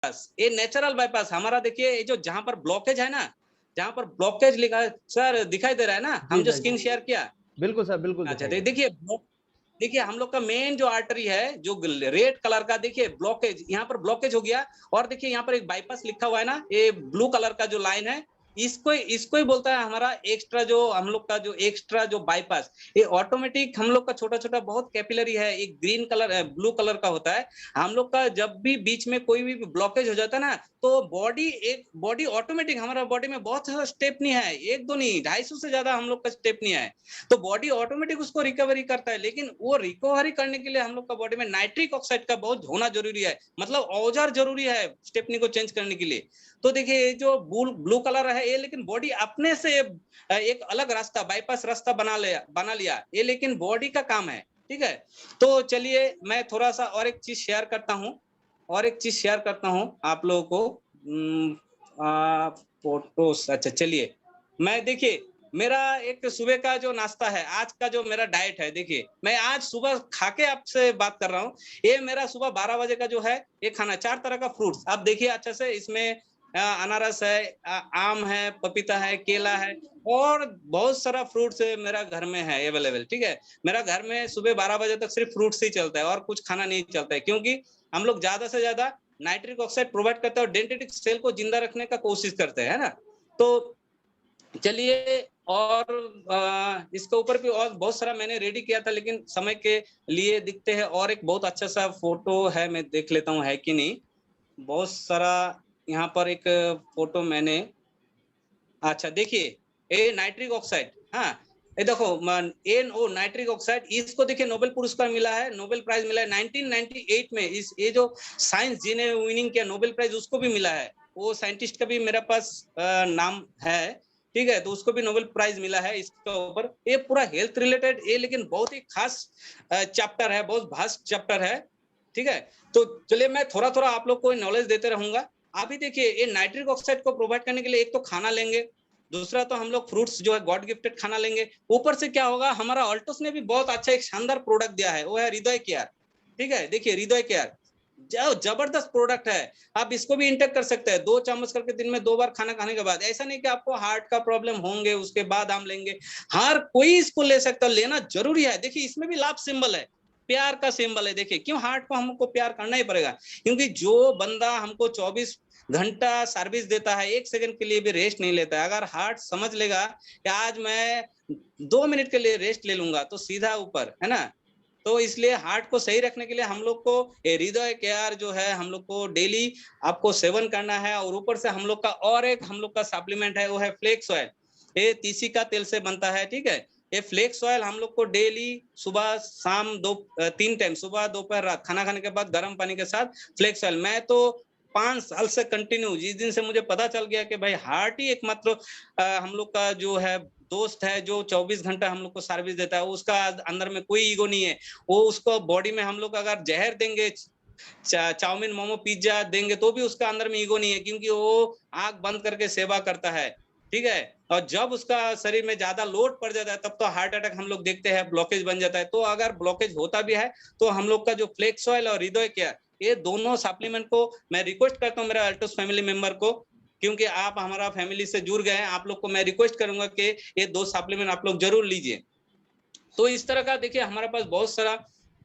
ये natural bypass हमारा देखिए, ये जो जहाँ पर ब्लॉकेज है ना, जहाँ पर ब्लॉकेज लिखा है सर, दिखाई दे रहा है ना, जी हम जो भाई। स्क्रीन शेयर किया। बिल्कुल सर, बिल्कुल अच्छा, दिखाई दे रहा है। देखिए देखिए हम लोग का मेन जो आर्टरी है, जो रेड कलर का, देखिए ब्लॉकेज, यहाँ पर ब्लॉकेज हो गया। और देखिए यहाँ पर एक बाईपास लिखा हुआ है ना, ये ब्लू कलर का जो लाइन है, इसको ही बोलता है हमारा एक्स्ट्रा, जो हम लोग का जो एक्स्ट्रा जो बाईपास। ये ऑटोमेटिक हम लोग का छोटा छोटा बहुत कैपिलरी है, एक ग्रीन कलर ब्लू कलर का होता है। हम लोग का जब भी बीच में कोई भी ब्लॉकेज हो जाता है ना, तो बॉडी ऑटोमेटिक, हमारा बॉडी में बहुत सारा स्टेप नहीं है, एक दो नहीं, 250 से ज्यादा हम लोग का स्टेप नहीं है। तो बॉडी ऑटोमेटिक उसको रिकवरी करता है, लेकिन वो रिकवरी करने के लिए हम लोग का बॉडी में नाइट्रिक ऑक्साइड का बहुत होना जरूरी है, मतलब औजार जरूरी है स्टेपनी को चेंज करने के लिए। तो देखिए ये जो ब्लू कलर है, ये लेकिन बॉडी अपने से एक अलग रास्ता, बाईपास रास्ता बना लिया ये, लेकिन बॉडी का काम है। ठीक है, तो चलिए मैं थोड़ा सा और एक चीज शेयर करता हूँ, आप लोगों को। फोटोस, अच्छा चलिए, मैं देखिए मेरा एक सुबह का जो नाश्ता है, आज का जो मेरा डाइट है, देखिए मैं आज सुबह खा के आपसे बात कर रहा हूँ। ये मेरा सुबह 12 बजे का जो है ये खाना, 4 तरह का फ्रूट्स आप देखिए अच्छे से, इसमें अनारस है, आम है, पपीता है, केला है, और बहुत सारा फ्रूट्स मेरा घर में है अवेलेबल। ठीक है, मेरा घर में सुबह 12 बजे तक सिर्फ फ्रूट्स ही चलता है और कुछ खाना नहीं चलता है, क्योंकि हम लोग ज्यादा से ज्यादा नाइट्रिक ऑक्साइड प्रोवाइड करते हैं और डेंड्रिटिक सेल को जिंदा रखने का कोशिश करते हैं, है ना। तो चलिए, और इसके ऊपर भी और बहुत सारा मैंने रेडी किया था, लेकिन समय के लिए दिखते हैं। और एक बहुत अच्छा सा फोटो है, मैं देख लेता हूँ है कि नहीं। बहुत सारा यहाँ पर एक फोटो मैंने, अच्छा देखिए, ये नाइट्रिक ऑक्साइड, हाँ ये देखो, NO नाइट्रिक ऑक्साइड, इसको देखिए नोबेल पुरस्कार मिला है, नोबेल प्राइज मिला है 1998 में। इस ये जो साइंस जिन्हें विनिंग किया नोबेल प्राइज, उसको भी मिला है। वो साइंटिस्ट का भी मेरे पास नाम है। ठीक है, तो उसको भी नोबेल प्राइज मिला है इसके ऊपर। ये पूरा हेल्थ रिलेटेड, ये लेकिन बहुत ही खास चैप्टर है, बहुत भास्ट चैप्टर है। ठीक है, तो चलिए मैं थोड़ा थोड़ा आप लोग को नॉलेज देते रहूंगा। अभी देखिए, ये नाइट्रिक ऑक्साइड को प्रोवाइड करने के लिए एक तो खाना लेंगे, दूसरा तो हम लोग फ्रूट्स जो है गॉड गिफ्टेड खाना लेंगे। ऊपर से क्या होगा, हमारा ऑल्टोस ने भी बहुत अच्छा एक शानदार प्रोडक्ट दिया है, वो है हृदय केयर। ठीक है, देखिए हृदय केयर जबरदस्त प्रोडक्ट है। आप इसको भी इंटेक कर सकते हैं 2 चम्मच करके दिन में 2 बार खाना खाने के बाद। ऐसा नहीं कि आपको हार्ट का प्रॉब्लम होंगे उसके बाद हम लेंगे, हर कोई इसको ले सकता है, लेना जरूरी है। देखिए इसमें भी लाभ सिंबल है, प्यार का सिंबल है। देखिए क्यों हार्ट को हमको प्यार करना ही पड़ेगा, क्योंकि जो बंदा हमको 24 घंटा सर्विस देता है, 1 सेकंड के लिए भी रेस्ट नहीं लेता है। अगर हार्ट समझ लेगा कि आज मैं 2 मिनट के लिए रेस्ट ले लूंगा, तो सीधा ऊपर, है ना। तो इसलिए हार्ट को सही रखने के लिए हम लोग को हृदय केयर जो है, हम लोग को डेली आपको सेवन करना है। और ऊपर से हम लोग का और एक हम लोग का सप्लीमेंट है, वो है फ्लेक्स ऑयल। ये तीसी का तेल से बनता है। ठीक है, ये फ्लेक्स ऑयल हम लोग को डेली सुबह शाम 3 टाइम, सुबह दोपहर रात, खाना खाने के बाद गर्म पानी के साथ फ्लेक्स ऑयल। मैं तो 5 साल से कंटिन्यू, जिस दिन से मुझे पता चल गया कि भाई हार्ट ही एकमात्र हम लोग का जो है दोस्त है, जो 24 घंटा हम लोग को सर्विस देता है, उसका अंदर में कोई ईगो नहीं है। वो उसको बॉडी में हम लोग अगर जहर देंगे, चाउमीन मोमो पिज्जा देंगे, तो भी उसका अंदर में ईगो नहीं है, क्योंकि वो आंख बंद करके सेवा करता है। ठीक है, और जब उसका शरीर में ज्यादा लोड पड़ जाता है, तब तो हार्ट अटैक हम लोग देखते हैं, ब्लॉकेज बन जाता है। तो अगर ब्लॉकेज होता भी है, तो हम लोग का जो फ्लेक्स ऑयल और हृदय केयर, ये दोनों सप्लीमेंट को मैं रिक्वेस्ट करता हूँ मेरा अल्टोस फैमिली मेंबर को, क्योंकि आप हमारा फैमिली से जुड़ गए हैं, आप लोग को मैं रिक्वेस्ट करूंगा कि ये 2 सप्लीमेंट आप लोग जरूर लीजिए। तो इस तरह का देखिए हमारे पास बहुत सारा।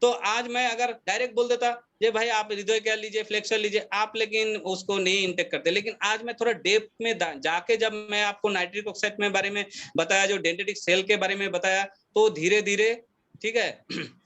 तो आज मैं अगर डायरेक्ट बोल देता ये भाई आप हृदय केयर लीजिए, फ्लेक्सर लीजिए आप, लेकिन उसको नहीं इंटेक करते। लेकिन आज मैं थोड़ा डेप्थ में जाके जब मैं आपको नाइट्रिक ऑक्साइड में बारे में बताया, जो डेंड्रिटिक सेल के बारे में बताया, तो धीरे धीरे, ठीक है,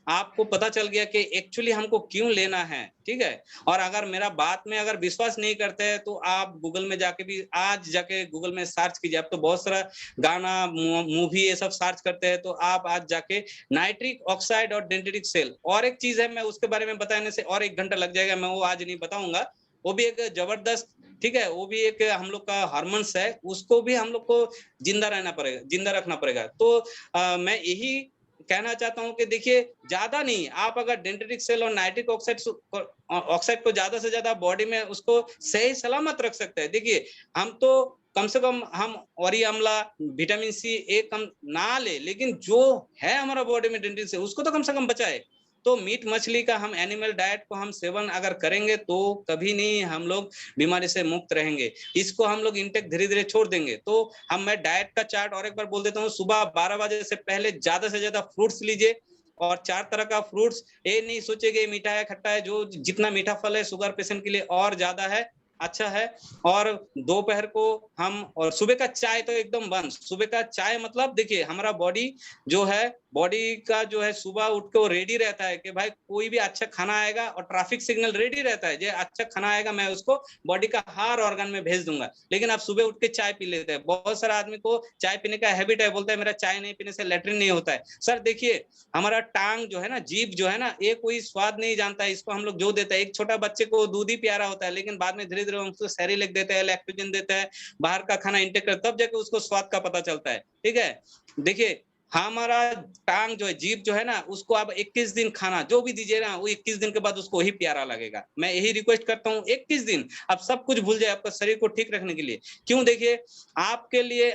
आपको पता चल गया कि एक्चुअली हमको क्यों लेना है। ठीक है, और अगर मेरा बात में अगर विश्वास नहीं करते हैं, तो आप गूगल में जाके भी, आज जाके गूगल में सर्च कीजिए। आप तो बहुत सारा गाना मूवी ये सब सर्च करते हैं, तो आप आज जाके नाइट्रिक ऑक्साइड और डेंड्रिटिक सेल, और एक चीज है मैं उसके बारे में बताने से और 1 घंटा लग जाएगा, मैं वो आज नहीं बताऊंगा। वो भी एक जबरदस्त, ठीक है, वो भी एक हम लोग का हार्मोन्स है, उसको भी हम लोग को जिंदा रहना पड़ेगा, जिंदा रखना पड़ेगा। तो मैं यही कहना चाहता हूं कि देखिए ज्यादा नहीं, आप अगर डेंड्रिटिक सेल और नाइट्रिक ऑक्साइड को ज्यादा से ज्यादा बॉडी में उसको सही सलामत रख सकते हैं। देखिए हम तो कम से कम हम ऑरी अम्ला, विटामिन सी ए कम ना ले, लेकिन जो है हमारा बॉडी में डेंड्रिटिक सेल, उसको तो कम से कम बचाए। तो मीट मछली का हम एनिमल डाइट को हम सेवन अगर करेंगे तो कभी नहीं हम लोग बीमारी से मुक्त रहेंगे। इसको हम लोग इंटेक धीरे-धीरे छोड़ देंगे। तो मैं डाइट का चार्ट और एक बार बोल देता हूँ, सुबह 12 बजे से पहले ज़्यादा से ज़्यादा फ्रूट्स लीजिए और 4 तरह का फ्रूट्स। ये नहीं सोचिए कि मीठा है, खट्टा है, जो जितना मीठा फल है शुगर पेशेंट के लिए और ज़्यादा है, अच्छा है। और दोपहर को हम और सुबह का चाय तो एकदम बंद। सुबह का चाय मतलब देखिए हमारा बॉडी जो है, बॉडी का जो है सुबह उठ के वो रेडी रहता है कि भाई कोई भी अच्छा खाना आएगा और ट्रैफिक सिग्नल रेडी रहता है, जो अच्छा खाना आएगा मैं उसको बॉडी का हर ऑर्गन में भेज दूंगा। लेकिन आप सुबह उठ के चाय पी लेते हैं। बहुत सारा आदमी को चाय पीने का हैबिट है, बोलता है मेरा चाय नहीं पीने से लैट्रिन नहीं होता है। सर देखिए, हमारा टांग जो है ना, जीभ जो है ना, ये कोई स्वाद नहीं जानता है। इसको हम लोग जो देता है, एक छोटा बच्चे को दूध ही प्यारा होता है, लेकिन बाद में धीरे धीरे उसको सेरेलैक देता है, लैक्टोजन देता है, बाहर का खाना इंटेक करता है, तब जाके उसको स्वाद का पता चलता है। ठीक है, देखिए हमारा टांग जो है, जीभ जो है ना, उसको आप 21 दिन खाना जो भी दीजिए ना, वो 21 दिन के बाद उसको ही प्यारा लगेगा। मैं यही रिक्वेस्ट करता हूँ, 21 दिन आप सब कुछ भूल जाए आपका शरीर को ठीक रखने के लिए। क्यों? देखिए आपके लिए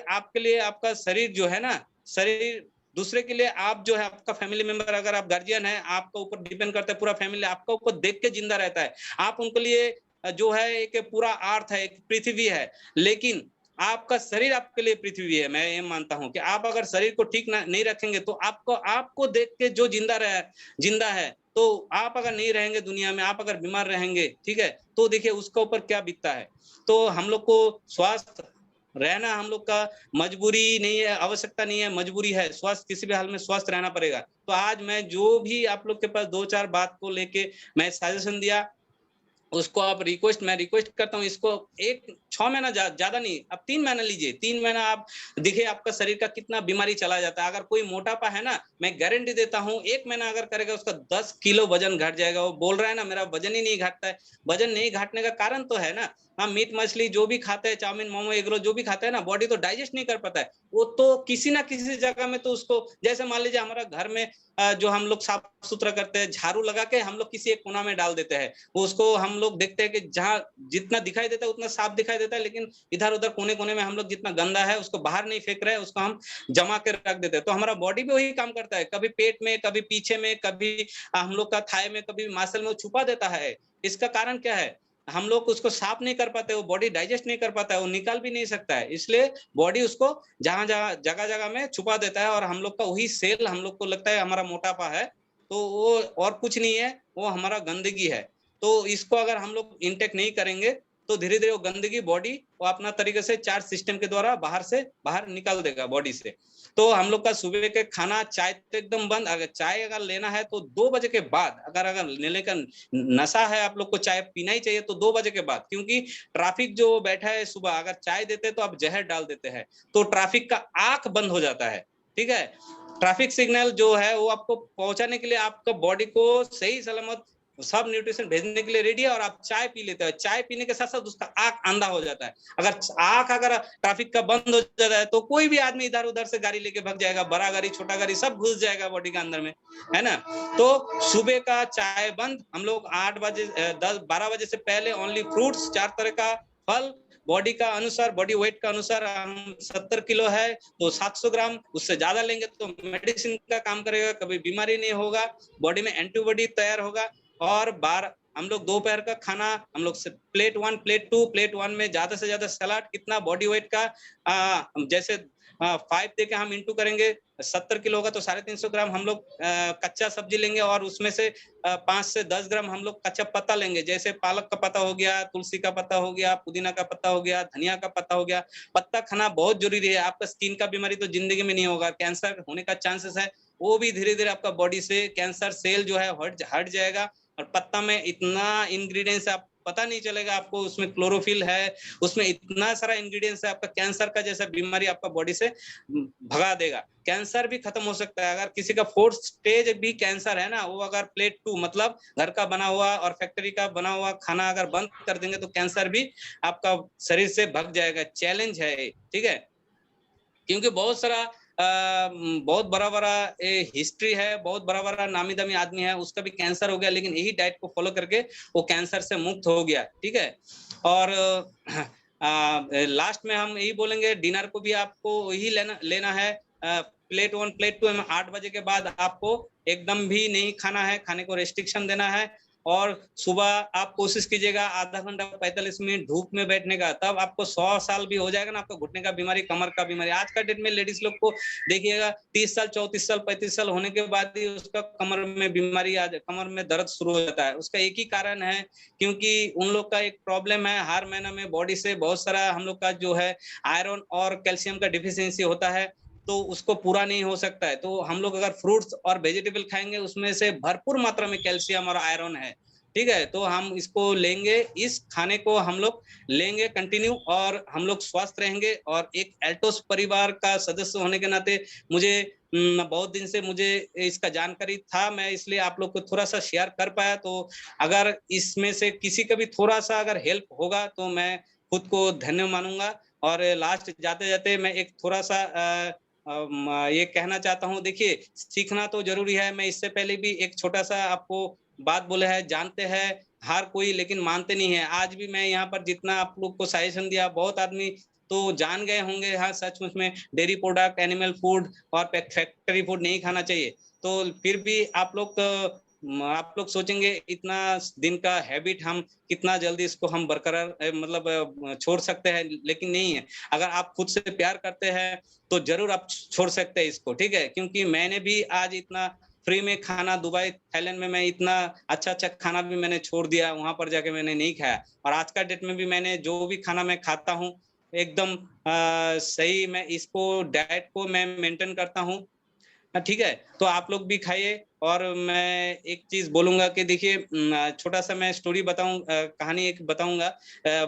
आपका शरीर जो है ना, शरीर दूसरे के लिए आप जो है, आपका फैमिली मेंबर, अगर आप गार्जियन है, आपका ऊपर डिपेंड करता है, पूरा फैमिली आपका ऊपर देख के जिंदा रहता है। आप उनके लिए जो है एक पूरा अर्थ है, एक पृथ्वी है, लेकिन आपका शरीर आपके लिए पृथ्वी है। मैं ये मानता हूँ कि आप अगर शरीर को ठीक नहीं रखेंगे तो आपको आपको देख के जो जिंदा है, तो आप अगर नहीं रहेंगे दुनिया में, आप अगर बीमार रहेंगे, ठीक है, तो देखिए उसका ऊपर क्या बीतता है। तो हम लोग को स्वस्थ रहना हम लोग का मजबूरी नहीं है, आवश्यकता नहीं है, मजबूरी है। स्वस्थ किसी भी हाल में स्वस्थ रहना पड़ेगा। तो आज मैं जो भी आप लोग के पास 2-4 बात को लेके मैं सजेशन दिया, उसको आप मैं रिक्वेस्ट करता हूँ, इसको 6 महीना ज्यादा नहीं, अब 3 महीना लीजिए। 3 महीना आप देखिए आपका शरीर का कितना बीमारी चला जाता है। अगर कोई मोटापा है ना, मैं गारंटी देता हूँ 1 महीना अगर करेगा उसका 10 किलो वजन घट जाएगा। वो बोल रहा है ना मेरा वजन ही नहीं घटता है, वजन नहीं घटने का कारण तो है ना, हाँ मीट मछली जो भी खाते हैं, चाउमीन मोमो एग रोल जो भी खाते हैं ना, बॉडी तो डाइजेस्ट नहीं कर पाता है। वो तो किसी ना किसी जगह में तो उसको, जैसे मान लीजिए हमारा घर में जो हम लोग साफ सुथरा करते हैं, झाड़ू लगा के हम लोग किसी एक कोना में डाल देते हैं। उसको हम लोग देखते हैं कि जहाँ जितना दिखाई देता है उतना साफ दिखाई देता है, लेकिन इधर उधर कोने कोने में हम लोग जितना गंदा है उसको बाहर नहीं फेंक रहे हैं, उसको हम जमा के रख देते हैं। तो हमारा बॉडी भी वही काम करता है, कभी पेट में, कभी पीछे में, कभी हम लोग का थाई में, कभी मासल में छुपा देता है। इसका कारण क्या है? हम लोग उसको साफ नहीं कर पाते, वो बॉडी डाइजेस्ट नहीं कर पाता है, वो निकाल भी नहीं सकता है। इसलिए बॉडी उसको जहां जहां जगह जगह में छुपा देता है, और हम लोग का वही सेल, हम लोग को लगता है हमारा मोटापा है, तो वो और कुछ नहीं है, वो हमारा गंदगी है। तो इसको अगर हम लोग इंटेक नहीं करेंगे तो धीरे धीरे वो गंदगी बॉडी वो अपना तरीके से चार्ज सिस्टम के द्वारा बाहर निकाल देगा बॉडी से। तो हम लोग का सुबह के खाना, चाय तो एकदम बंद। अगर चाय अगर लेना है तो 2 बजे के बाद, अगर अगर लेने का नशा है आप लोग को, चाय पीना ही चाहिए तो 2 बजे के बाद, क्योंकि ट्रैफिक जो बैठा है सुबह, अगर चाय देते तो आप जहर डाल देते हैं, तो ट्रैफिक का आंख बंद हो जाता है। ठीक है, ट्रैफिक सिग्नल जो है वो आपको पहुंचाने के लिए आपका बॉडी को सही सलामत सब न्यूट्रिशन भेजने के लिए रेडी है, और आप चाय पी लेते हो। चाय पीने के साथ साथ उसका आंख अंधा हो जाता है। अगर ट्रैफिक का बंद हो जाता है तो कोई भी आदमी इधर उधर से गाड़ी लेके भाग जाएगा, बड़ा गाड़ी छोटा गाड़ी सब घुस जाएगा बॉडी के अंदर में, है ना। तो सुबह का चाय बंद, हम लोग 8 बजे 10-12 बजे से पहले ओनली फ्रूट्स, 4 तरह का फल, बॉडी का अनुसार, बॉडी वेट का अनुसार, हम 70 किलो है तो 700 ग्राम, उससे ज्यादा लेंगे तो मेडिसिन का काम करेगा, कभी बीमारी नहीं होगा, बॉडी में एंटीबॉडी तैयार होगा। और हम लोग दोपहर का खाना हम लोग प्लेट 1 प्लेट 2, प्लेट 1 में ज्यादा से ज्यादा सलाद, कितना बॉडी वेट का जैसे 5 देके हम इंटू करेंगे, 70 किलो होगा तो 350 ग्राम हम लोग कच्चा सब्जी लेंगे, और उसमें से 5 से 10 ग्राम हम लोग कच्चा पत्ता लेंगे, जैसे पालक का पत्ता हो गया, तुलसी का पत्ता हो गया, पुदीना का पत्ता हो गया, धनिया का पत्ता हो गया। पत्ता खाना बहुत जरूरी है। आपका स्किन का बीमारी तो जिंदगी में नहीं होगा, कैंसर होने का चांसेस है, वो भी धीरे धीरे आपका बॉडी से कैंसर सेल जो है हट जाएगा। और पत्ता में इतना इंग्रेडिएंट्स आप पता नहीं चलेगा आपको, उसमें क्लोरोफिल है, उसमें इतना सारा इंग्रेडिएंट्स है, आपका कैंसर का जैसा बीमारी आपका बॉडी से भगा देगा। कैंसर भी खत्म हो सकता है। अगर किसी का 4th स्टेज भी कैंसर है ना, वो अगर प्लेट 2 मतलब घर का बना हुआ और फैक्ट्री का बना हुआ खाना अगर बंद कर देंगे तो कैंसर भी आपका शरीर से भग जाएगा। चैलेंज है, ठीक है, क्योंकि बहुत बड़ा बड़ा हिस्ट्री है, बहुत बड़ा बड़ा नामी दामी आदमी है, उसका भी कैंसर हो गया, लेकिन यही डाइट को फॉलो करके वो कैंसर से मुक्त हो गया। ठीक है, और लास्ट में हम यही बोलेंगे, डिनर को भी आपको यही लेना है प्लेट 1 प्लेट 2 8 बजे के बाद आपको एकदम भी नहीं खाना है, खाने को रेस्ट्रिक्शन देना है। और सुबह आप कोशिश कीजिएगा आधा घंटा 45 मिनट धूप में बैठने का, तब आपको 100 साल भी हो जाएगा ना, आपको घुटने का बीमारी, कमर का बीमारी। आज का डेट में लेडीज लोग को देखिएगा 30 साल 34 साल 35 साल होने के बाद ही उसका कमर में बीमारी कमर में दर्द शुरू हो जाता है। उसका एक ही कारण है, क्योंकि उन लोग का एक प्रॉब्लम है, हर महीना में बॉडी से बहुत सारा हम लोग का जो है आयरन और कैल्शियम का डिफिशियंसी होता है, तो उसको पूरा नहीं हो सकता है। तो हम लोग अगर फ्रूट्स और वेजिटेबल खाएंगे उसमें से भरपूर मात्रा में कैल्शियम और आयरन है, ठीक है। तो हम इसको लेंगे, इस खाने को हम लोग लेंगे कंटिन्यू, और हम लोग स्वस्थ रहेंगे। और एक एल्टोस परिवार का सदस्य होने के नाते मुझे बहुत दिन से मुझे इसका जानकारी था, मैं इसलिए आप लोग को थोड़ा सा शेयर कर पाया। तो अगर इसमें से किसी का भी थोड़ा सा अगर हेल्प होगा तो मैं खुद को धन्य मानूंगा। और लास्ट जाते जाते मैं एक थोड़ा सा ये कहना चाहता हूँ, देखिए सीखना तो जरूरी है। मैं इससे पहले भी एक छोटा सा आपको बात बोले है, जानते हैं हर कोई लेकिन मानते नहीं है। आज भी मैं यहाँ पर जितना आप लोग को सजेशन दिया, बहुत आदमी तो जान गए होंगे, हाँ सचमुच में डेयरी प्रोडक्ट, एनिमल फूड और फैक्ट्री फूड नहीं खाना चाहिए। तो फिर भी आप लोग सोचेंगे इतना दिन का हैबिट हम कितना जल्दी इसको हम बरकरार मतलब छोड़ सकते हैं, लेकिन नहीं है। अगर आप खुद से प्यार करते हैं तो जरूर आप छोड़ सकते हैं इसको, ठीक है। क्योंकि मैंने भी आज इतना फ्री में खाना, दुबई थाईलैंड में मैं इतना अच्छा अच्छा खाना भी मैंने छोड़ दिया, वहां पर जाके मैंने नहीं खाया। और आज का डेट में भी मैंने जो भी खाना मैं खाता हूँ एकदम सही, मैं इसको डाइट को मैं मेंटेन करता हूँ। ठीक है, तो आप लोग भी खाइए। और मैं एक चीज बोलूंगा कि देखिए छोटा सा मैं स्टोरी बताऊं, कहानी एक बताऊंगा।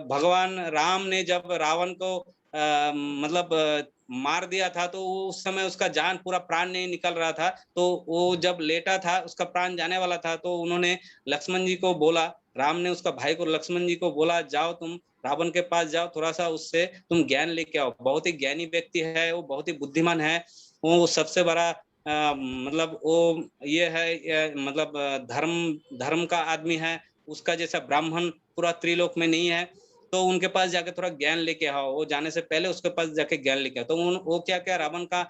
भगवान राम ने जब रावण को मतलब मार दिया था, तो उस समय उसका जान पूरा प्राण नहीं निकल रहा था। तो वो जब लेटा था, उसका प्राण जाने वाला था, तो उन्होंने लक्ष्मण जी को बोला, राम ने उसका भाई को लक्ष्मण जी को बोला, जाओ तुम रावण के पास जाओ, थोड़ा सा उससे तुम ज्ञान लेके आओ। बहुत ही ज्ञानी व्यक्ति है वो, बहुत ही बुद्धिमान है वो, सबसे बड़ा मतलब वो ये है मतलब धर्म धर्म का आदमी है। उसका जैसा ब्राह्मण पूरा त्रिलोक में नहीं है। तो उनके पास जाके थोड़ा ज्ञान लेके आओ, वो जाने से पहले उसके पास जाके ज्ञान लेके आओ। तो वो क्या क्या रावण का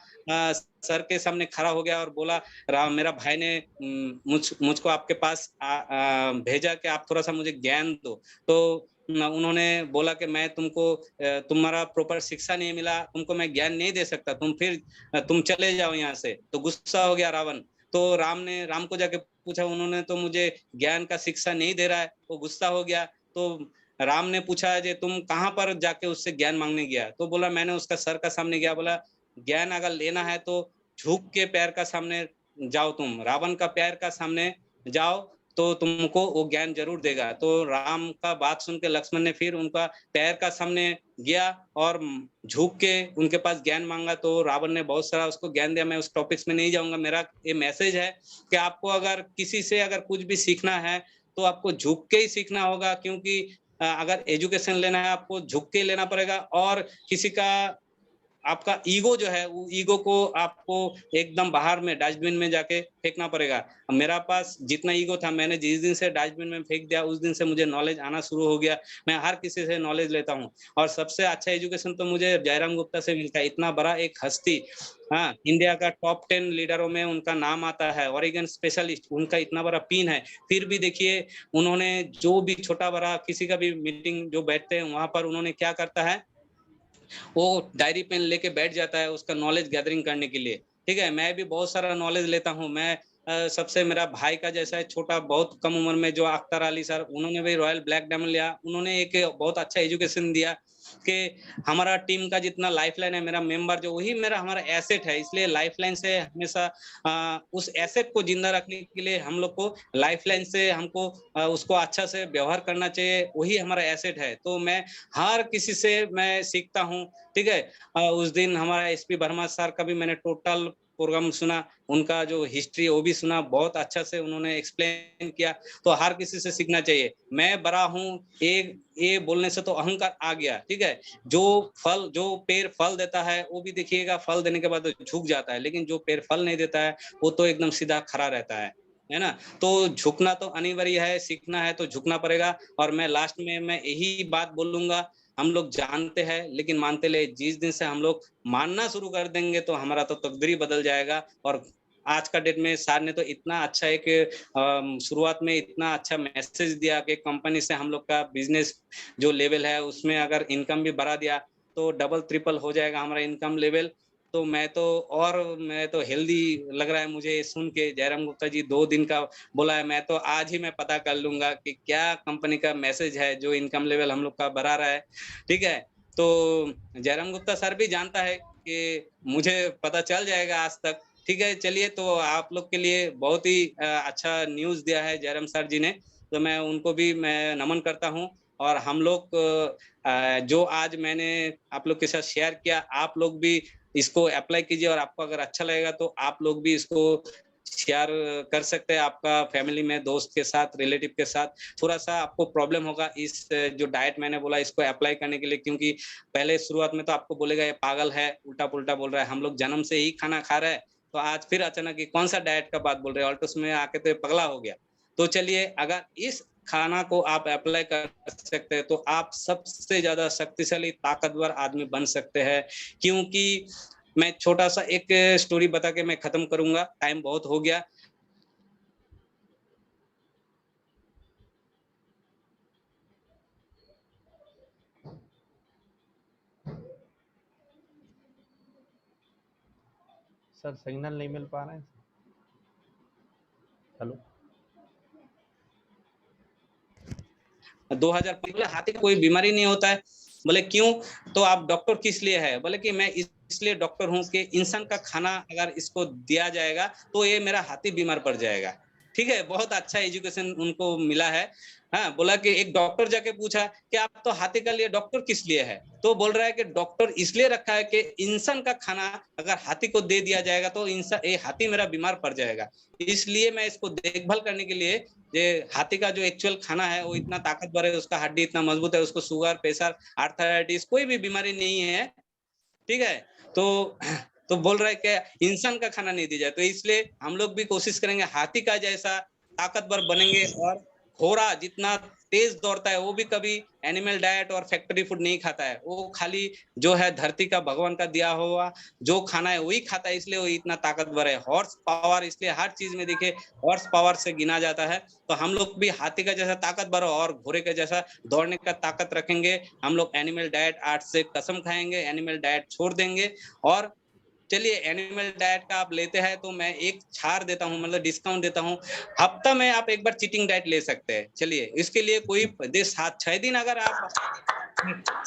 सर के सामने खड़ा हो गया और बोला, राम मेरा भाई ने मुझको आपके पास भेजा कि आप थोड़ा सा मुझे ज्ञान दो। तो उन्होंने बोला कि मैं तुमको तुम्हारा प्रॉपर शिक्षा नहीं मिला, तुमको मैं ज्ञान नहीं दे सकता, तुम चले जाओ यहाँ से। तो गुस्सा हो गया रावण। तो राम को जाके पूछा, उन्होंने तो मुझे ज्ञान का शिक्षा नहीं दे रहा है। वो गुस्सा हो गया। तो राम ने पूछा जे तुम कहाँ पर जाके उससे ज्ञान मांगने गया? तो बोला मैंने उसका सर का सामने गया। बोला ज्ञान अगर लेना है तो झुक के पैर का सामने जाओ, तुम रावण का पैर का सामने जाओ, तो तुमको वो ज्ञान जरूर देगा। तो राम का बात सुन के लक्ष्मण ने फिर उनका पैर का सामने गया और झुक के उनके पास ज्ञान मांगा। तो रावण ने बहुत सारा उसको ज्ञान दिया। मैं उस टॉपिक्स में नहीं जाऊंगा। मेरा ये मैसेज है कि आपको अगर किसी से अगर कुछ भी सीखना है तो आपको झुक के ही सीखना होगा, क्योंकि अगर एजुकेशन लेना है आपको झुक के लेना पड़ेगा। और किसी का आपका ईगो जो है, वो ईगो को आपको एकदम बाहर में डस्टबिन में जाके फेंकना पड़ेगा। मेरा पास जितना ईगो था, मैंने जिस दिन से डस्टबिन में फेंक दिया, उस दिन से मुझे नॉलेज आना शुरू हो गया। मैं हर किसी से नॉलेज लेता हूँ। और सबसे अच्छा एजुकेशन तो मुझे जयराम गुप्ता से मिलता है। इतना बड़ा एक हस्ती, हाँ इंडिया का टॉप 10 लीडरों में उनका नाम आता है, ओरिगन स्पेशलिस्ट, उनका इतना बड़ा पिन है। फिर भी देखिए उन्होंने जो भी छोटा बड़ा किसी का भी मीटिंग जो बैठते हैं वहां पर उन्होंने क्या करता है, वो डायरी पेन लेके बैठ जाता है उसका नॉलेज गैदरिंग करने के लिए। ठीक है, मैं भी बहुत सारा नॉलेज लेता हूँ। मैं सबसे मेरा भाई का जैसा है छोटा, बहुत कम उम्र में, जो अख्तर अली सर, उन्होंने भी रॉयल ब्लैक डायमंड लिया। उन्होंने एक बहुत अच्छा एजुकेशन दिया कि हमारा टीम का जितना लाइफलाइन है, मेरा मेंबर जो, वही मेरा हमारा एसेट है। इसलिए लाइफलाइन से हमेशा उस एसेट को जिंदा रखने के लिए हम लोग को लाइफलाइन से हमको उसको अच्छा से व्यवहार करना चाहिए, वही हमारा एसेट है। तो मैं हर किसी से मैं सीखता हूँ। ठीक है, उस दिन हमारा एसपी वर्मा सर का भी मैंने टोटल प्रोग्राम सुना, उनका जो हिस्ट्री वो भी सुना, बहुत अच्छा से उन्होंने एक्सप्लेन किया। तो हर किसी से सीखना चाहिए। मैं बड़ा हूँ ये बोलने से तो अहंकार आ गया। ठीक है, जो पेड़ फल देता है वो भी देखिएगा फल देने के बाद झुक जाता है, लेकिन जो पेड़ फल नहीं देता है वो तो एकदम सीधा खड़ा रहता है ना। तो झुकना तो अनिवार्य है, सीखना है तो झुकना पड़ेगा। और मैं लास्ट में मैं यही बात बोलूंगा हम लोग जानते हैं, लेकिन मानते ले जिस दिन से हम लोग मानना शुरू कर देंगे तो हमारा तो तकदीर ही बदल जाएगा। और आज का डेट में सर ने तो इतना अच्छा एक शुरुआत में इतना अच्छा मैसेज दिया कि कंपनी से हम लोग का बिजनेस जो लेवल है उसमें अगर इनकम भी बढ़ा दिया तो डबल ट्रिपल हो जाएगा हमारा इनकम लेवल। तो मैं तो हेल्दी लग रहा है मुझे सुन के। जयराम गुप्ता जी 2 दिन का बोला है, मैं तो आज ही मैं पता कर लूंगा कि क्या कंपनी का मैसेज है जो इनकम लेवल हम लोग का बढ़ा रहा है। ठीक है, तो जयराम गुप्ता सर भी जानता है कि मुझे पता चल जाएगा आज तक। ठीक है, चलिए, तो आप लोग के लिए बहुत ही अच्छा न्यूज दिया है जयराम सर जी ने, तो मैं उनको भी मैं नमन करता हूँ। और हम लोग जो आज मैंने आप लोग के साथ शेयर किया, आप लोग भी इसको अप्लाई कीजिए और आपको अगर अच्छा लगेगा तो आप लोग भी इसको शेयर कर सकते हैं आपका फैमिली में, दोस्त के साथ, रिलेटिव के साथ। थोड़ा-सा आपको प्रॉब्लम होगा इस जो डाइट मैंने बोला इसको अप्लाई करने के लिए, क्योंकि पहले शुरुआत में तो आपको बोलेगा ये पागल है, उल्टा-पुल्टा बोल रहा है, हम लोग जन्म से ही खाना खा रहे हैं, तो आज फिर अचानक ये कौन-सा डाइट का बात बोल रहे हैं, ऑल्टोस में आके तो ये पगला हो गया। तो चलिए, अगर इस खाना को आप अप्लाई कर सकते हैं, तो आप सबसे ज़्यादा शक्तिशाली, ताकतवर आदमी बन सकते हैं। क्योंकि मैं छोटा-सा एक स्टोरी बता के मैं खत्म करूँगा, टाइम बहुत हो गया। सर सिग्नल नहीं मिल पा रहा है। हेलो 2005 बोले हाथी का कोई बीमारी नहीं होता है। बोले क्यों? तो आप डॉक्टर किस लिए है? बोले कि मैं इसलिए डॉक्टर हूँ कि इंसान का खाना अगर इसको दिया जाएगा तो ये मेरा हाथी बीमार पड़ जाएगा। ठीक है, बहुत अच्छा एजुकेशन उनको मिला है। हाँ, बोला कि एक डॉक्टर जाके पूछा कि आप तो हाथी का लिए डॉक्टर किस लिए है? तो बोल रहा है कि डॉक्टर इसलिए रखा है कि इंसान का खाना अगर हाथी को दे दिया जाएगा तो ये हाथी मेरा बीमार पड़ जाएगा। इसलिए मैं इसको देखभाल करने के लिए, ये हाथी का जो एक्चुअल खाना है वो इतना ताकतवर है, उसका हड्डी इतना मजबूत है, उसको शुगर, प्रेशर, आर्थराइटिस कोई भी बीमारी नहीं है। ठीक है? तो तो बोल रहा है कि इंसान का खाना नहीं दिया जाए, तो इसलिए हम लोग भी कोशिश करेंगे हाथी का जैसा ताकतवर बनेंगे। और घोड़ा जितना तेज दौड़ता है वो भी कभी एनिमल डाइट और फैक्ट्री फूड नहीं खाता है, वो खाली जो है धरती का भगवान का दिया हुआ जो खाना है वही खाता है, इसलिए वो इतना ताकतवर है। हॉर्स पावर, इसलिए हर चीज में देखिए हॉर्स पावर से गिना जाता है। तो हम लोग भी हाथी का जैसा ताकतवर और घोड़े का जैसा दौड़ने का ताकत रखेंगे। हम लोग एनिमल डाइट आज से कसम खाएंगे, एनिमल डाइट छोड़ देंगे। और चलिए, एनिमल डाइट का आप लेते हैं तो मैं एक छाड़ देता हूँ, मतलब डिस्काउंट देता हूँ। हफ्ता में आप एक बार चीटिंग डाइट ले सकते हैं। चलिए, इसके लिए कोई 6 दिन अगर आप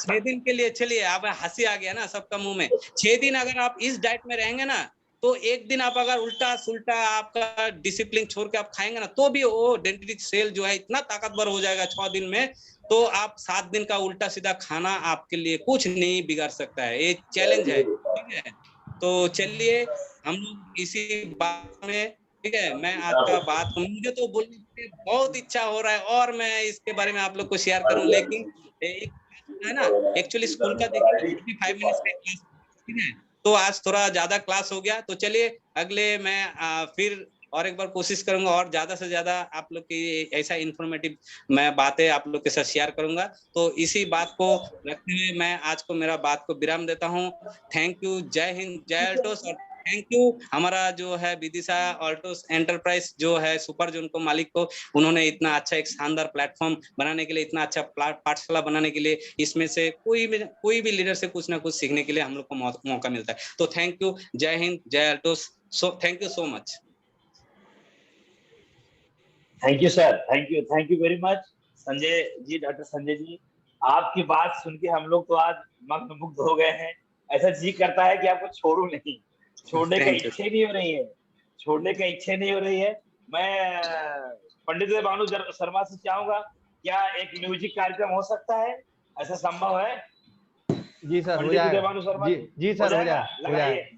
6 दिन के लिए, चलिए आप हंसी आ गया ना सबका मुंह में, 6 दिन अगर आप इस डाइट में रहेंगे ना, तो एक दिन आप अगर उल्टा सुल्टा आपका डिसिप्लिन छोड़ के आप खाएंगे ना, तो भी वो डेंड्रिटिक सेल जो है इतना ताकतवर हो जाएगा 6 दिन में। तो आप 7 दिन का उल्टा सीधा खाना आपके लिए कुछ नहीं बिगाड़ सकता है, ये चैलेंज है। ठीक है, तो चलिए, हम लोग इसी बात में, ठीक है, मैं आज का बात मुझे तो बोलने की बहुत इच्छा हो रहा है और मैं इसके बारे में आप लोग को शेयर करूं, लेकिन एक है ना, एक्चुअली स्कूल का देखिए 45 मिनट्स का क्लास, ठीक है, तो आज थोड़ा ज्यादा क्लास हो गया। तो चलिए, अगले मैं फिर और एक बार कोशिश करूंगा और ज्यादा से ज्यादा आप लोग की ऐसा इन्फॉर्मेटिव मैं बातें आप लोग के साथ शेयर करूंगा। तो इसी बात को रखते हुए मैं आज को मेरा बात को विराम देता हूँ। थैंक यू, जय हिंद, जय अल्टोस। और थैंक यू हमारा जो है विदिशा ऑल्टोस एंटरप्राइज जो है सुपर जोन को मालिक को, उन्होंने इतना अच्छा एक शानदार प्लेटफॉर्म बनाने के लिए, इतना अच्छा पाठशाला बनाने के लिए, इसमें से कोई भी लीडर से कुछ ना कुछ सीखने के लिए हम लोग को मौका मिलता है। तो थैंक यू, जय हिंद, जय Altos. So thank you so much. Thank you sir, thank you very much Sanjay ji, doctor Sanjay ji. आपकी बात सुन के हम लोग तो आज मंत्रमुग्ध हो गए हैं। ऐसा जी करता है कि आपको छोड़ू नहीं, छोड़ने का थैंक यू। इच्छा ही नहीं हो रही है, छोड़ने का इच्छा नहीं हो रही है। मैं पंडित भानु शर्मा से चाहूंगा, क्या एक म्यूजिक कार्यक्रम हो सकता है? ऐसा संभव है? जी सर हो पंडित जाएगा। देवानु शर्मा जी जी, जी हो सर हो जाएगा? जाएगा, हो जाएगा। लगाइए।